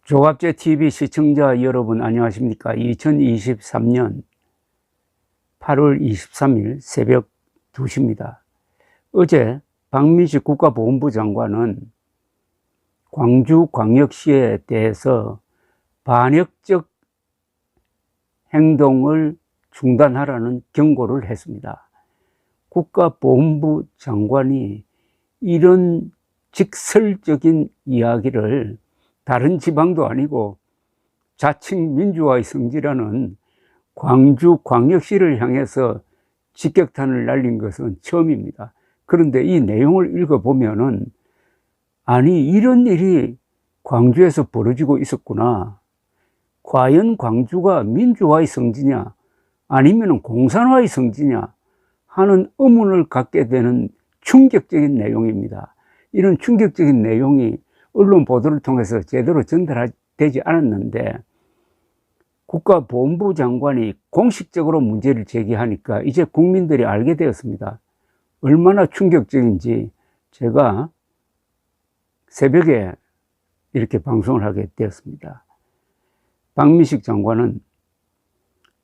조갑제 TV 시청자 여러분 안녕하십니까? 2023년 8월 23일 새벽 2시입니다. 어제 박민식 국가보훈부 장관은 광주광역시에 대해서 반역적 행동을 중단하라는 경고를 했습니다. 국가보훈부 장관이 이런 직설적인 이야기를 다른 지방도 아니고 자칭 민주화의 성지라는 광주광역시를 향해서 직격탄을 날린 것은 처음입니다. 그런데 이 내용을 읽어보면은 아니 이런 일이 광주에서 벌어지고 있었구나. 과연 광주가 민주화의 성지냐 아니면 공산화의 성지냐 하는 의문을 갖게 되는 충격적인 내용입니다. 이런 충격적인 내용이 언론 보도를 통해서 제대로 전달되지 않았는데 국가보훈부 장관이 공식적으로 문제를 제기하니까 이제 국민들이 알게 되었습니다. 얼마나 충격적인지 제가 새벽에 이렇게 방송을 하게 되었습니다. 박민식 장관은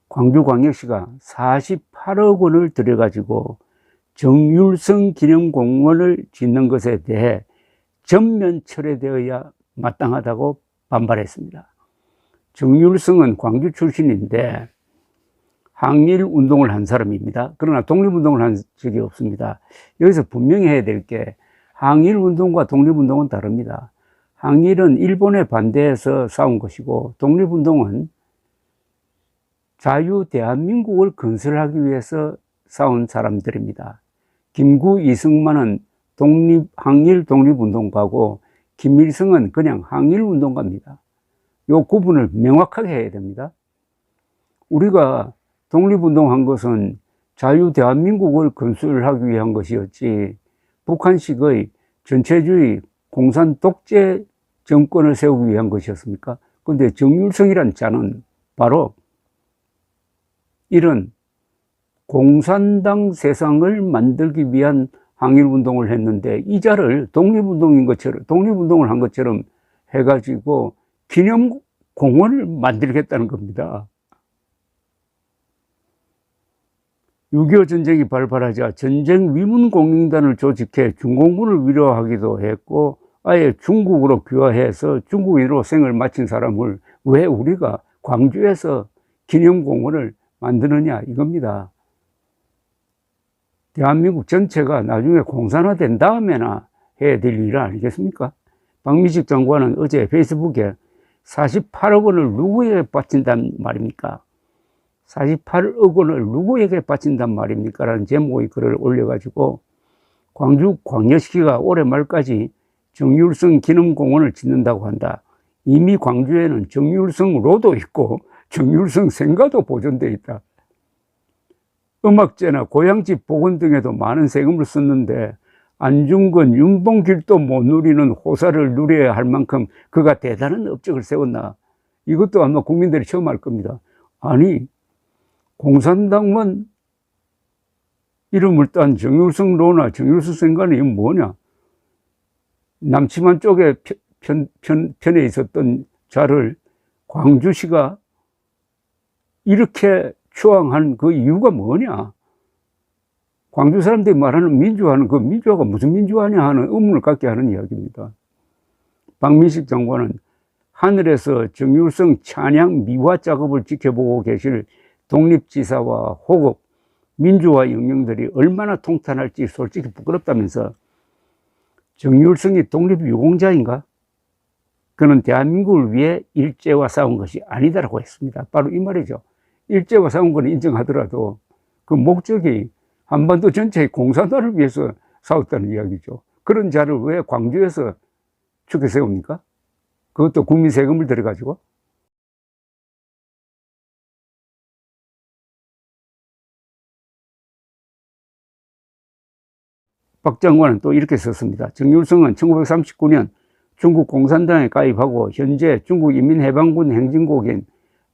광주광역시가 48억 원을 들여가지고 정율성 기념공원을 짓는 것에 대해 전면 철회되어야 마땅하다고 반발했습니다. 정율성은 광주 출신인데 항일 운동을 한 사람입니다. 그러나 독립운동을 한 적이 없습니다. 여기서 분명히 해야 될 게 항일 운동과 독립운동은 다릅니다. 항일은 일본에 반대해서 싸운 것이고 독립운동은 자유 대한민국을 건설하기 위해서 싸운 사람들입니다. 김구 이승만은 항일 독립운동가고 김일성은 그냥 항일 운동가입니다. 이 구분을 명확하게 해야 됩니다. 우리가 독립운동한 것은 자유 대한민국을 건설하기 위한 것이었지 북한식의 전체주의 공산 독재 정권을 세우기 위한 것이었습니까? 그런데 정율성이란 자는 바로 이런 공산당 세상을 만들기 위한 항일운동을 했는데 이 자를 독립운동을 한 것처럼 해가지고 기념공원을 만들겠다는 겁니다. 6.25 전쟁이 발발하자 전쟁 위문공영단을 조직해 중공군을 위로하기도 했고 아예 중국으로 귀화해서 중국인으로 생을 마친 사람을 왜 우리가 광주에서 기념공원을 만드느냐 이겁니다. 대한민국 전체가 나중에 공산화된 다음에나 해야 될 일 아니겠습니까? 박민식 장관은 어제 페이스북에 48억 원을 누구에게 바친단 말입니까? 48억 원을 누구에게 바친단 말입니까? 라는 제목의 글을 올려가지고 광주광역시가 올해 말까지 정율성 기념공원을 짓는다고 한다. 이미 광주에는 정율성로도 있고 정율성 생가도 보존되어 있다. 음악제나 고향집 복원 등에도 많은 세금을 썼는데 안중근, 윤봉길도 못 누리는 호사를 누려야 할 만큼 그가 대단한 업적을 세웠나. 이것도 아마 국민들이 처음 알 겁니다. 아니 공산당만 이름을 딴 정율성로나 정율성 생가는 이건 뭐냐. 남치만 쪽에 편에 있었던 자를 광주시가 이렇게 추앙한 그 이유가 뭐냐. 광주 사람들이 말하는 민주화는 그 민주화가 무슨 민주화냐 하는 의문을 갖게 하는 이야기입니다. 박민식 장관은 하늘에서 정율성 찬양 미화 작업을 지켜보고 계실 독립지사와 호국 민주화 영령들이 얼마나 통탄할지 솔직히 부끄럽다면서 정율성이 독립유공자인가? 그는 대한민국을 위해 일제와 싸운 것이 아니다라고 했습니다. 바로 이 말이죠. 일제와 싸운 건 인정하더라도 그 목적이 한반도 전체의 공산화를 위해서 싸웠다는 이야기죠. 그런 자를 왜 광주에서 축에 세웁니까? 그것도 국민 세금을 들여가지고. 박 장관은 또 이렇게 썼습니다. 정율성은 1939년 중국 공산당에 가입하고 현재 중국 인민해방군 행진곡인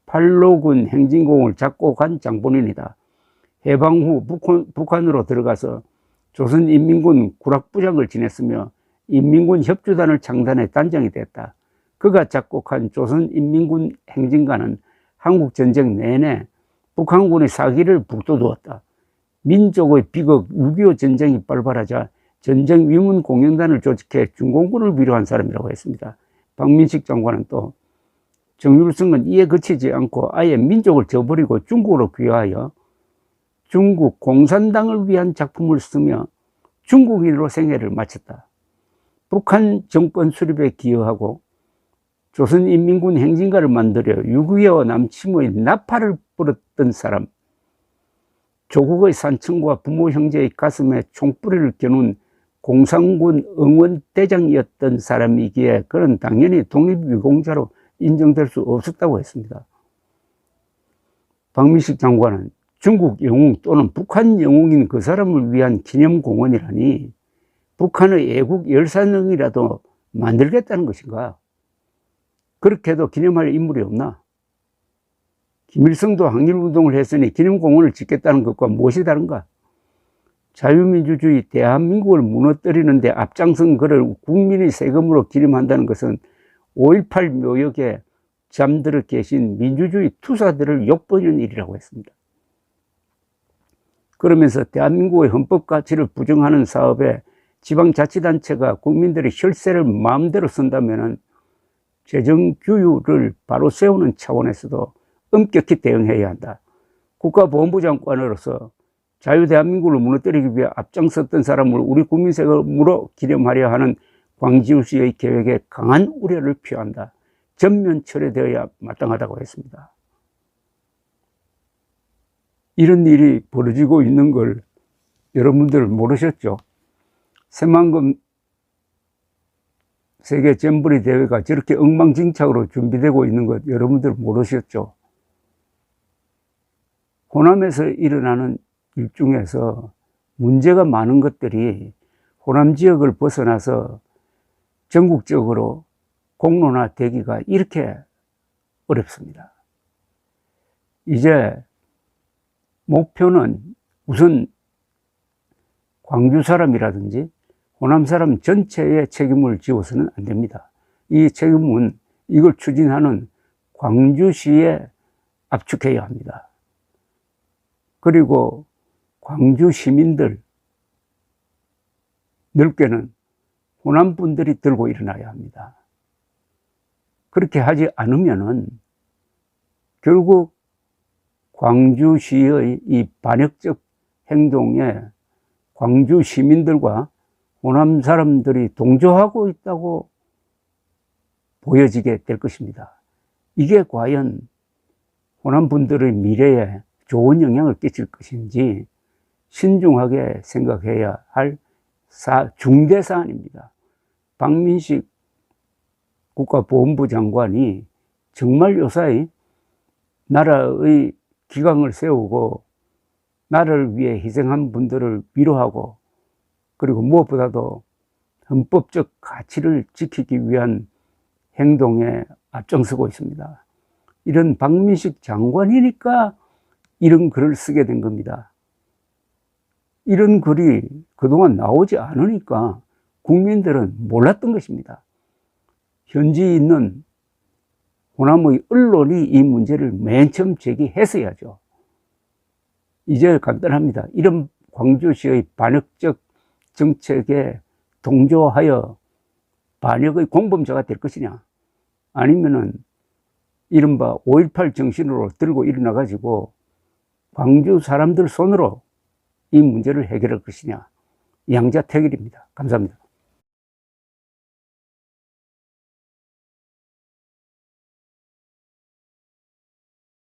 팔로군 행진곡을 작곡한 장본인이다. 해방 후 북한으로 들어가서 조선인민군 구락부장을 지냈으며 인민군 협주단을 창단해 단장이 됐다. 그가 작곡한 조선인민군 행진가는 한국전쟁 내내 북한군의 사기를 북돋우었다. 민족의 비극 6.25 전쟁이 발발하자 전쟁 위문 공연단을 조직해 중공군을 위로한 사람이라고 했습니다. 박민식 장관은 또 정율성은 이에 그치지 않고 아예 민족을 저버리고 중국으로 귀화하여 중국 공산당을 위한 작품을 쓰며 중국인으로 생애를 마쳤다. 북한 정권 수립에 기여하고 조선인민군 행진가를 만들어 6.25 남침의 나팔을 불었던 사람, 조국의 산청과 부모 형제의 가슴에 총뿌리를 겨눈 공산군 응원대장이었던 사람이기에 그는 당연히 독립유공자로 인정될 수 없었다고 했습니다. 박민식 장관은 중국 영웅 또는 북한 영웅인 그 사람을 위한 기념공원이라니 북한의 애국 열사능이라도 만들겠다는 것인가? 그렇게 해도 기념할 인물이 없나? 김일성도 항일운동을 했으니 기념공원을 짓겠다는 것과 무엇이 다른가? 자유민주주의 대한민국을 무너뜨리는 데 앞장선 그를 국민의 세금으로 기념한다는 것은 5.18 묘역에 잠들어 계신 민주주의 투사들을 욕보이는 일이라고 했습니다. 그러면서 대한민국의 헌법 가치를 부정하는 사업에 지방자치단체가 국민들의 혈세를 마음대로 쓴다면 재정규율을 바로 세우는 차원에서도 엄격히 대응해야 한다. 국가보훈부 장관으로서 자유대한민국을 무너뜨리기 위해 앞장섰던 사람을 우리 국민 세금으로 기념하려 하는 광지우씨의 계획에 강한 우려를 표한다. 전면 철회되어야 마땅하다고 했습니다. 이런 일이 벌어지고 있는 걸 여러분들 모르셨죠? 새만금 세계 잼버리 대회가 저렇게 엉망진창으로 준비되고 있는 것 여러분들 모르셨죠? 호남에서 일어나는 일 중에서 문제가 많은 것들이 호남 지역을 벗어나서 전국적으로 공론화되기가 이렇게 어렵습니다. 이제 목표는 우선 광주 사람이라든지 호남 사람 전체의 책임을 지워서는 안 됩니다. 이 책임은 이걸 추진하는 광주시에 압축해야 합니다. 그리고 광주 시민들, 넓게는 호남 분들이 들고 일어나야 합니다. 그렇게 하지 않으면은 결국 광주시의 이 반역적 행동에 광주 시민들과 호남 사람들이 동조하고 있다고 보여지게 될 것입니다. 이게 과연 호남 분들의 미래에 좋은 영향을 끼칠 것인지 신중하게 생각해야 할 중대 사안입니다. 박민식 국가보훈부 장관이 정말 요사이 나라의 기강을 세우고 나라를 위해 희생한 분들을 위로하고 그리고 무엇보다도 헌법적 가치를 지키기 위한 행동에 앞장서고 있습니다. 이런 박민식 장관이니까 이런 글을 쓰게 된 겁니다. 이런 글이 그동안 나오지 않으니까 국민들은 몰랐던 것입니다. 현지 있는 호남의 언론이 이 문제를 맨 처음 제기했어야죠. 이제 간단합니다. 이런 광주시의 반역적 정책에 동조하여 반역의 공범자가 될 것이냐, 아니면은 이른바 5.18 정신으로 들고 일어나 가지고 광주 사람들 손으로 이 문제를 해결할 것이냐, 양자택일입니다. 감사합니다.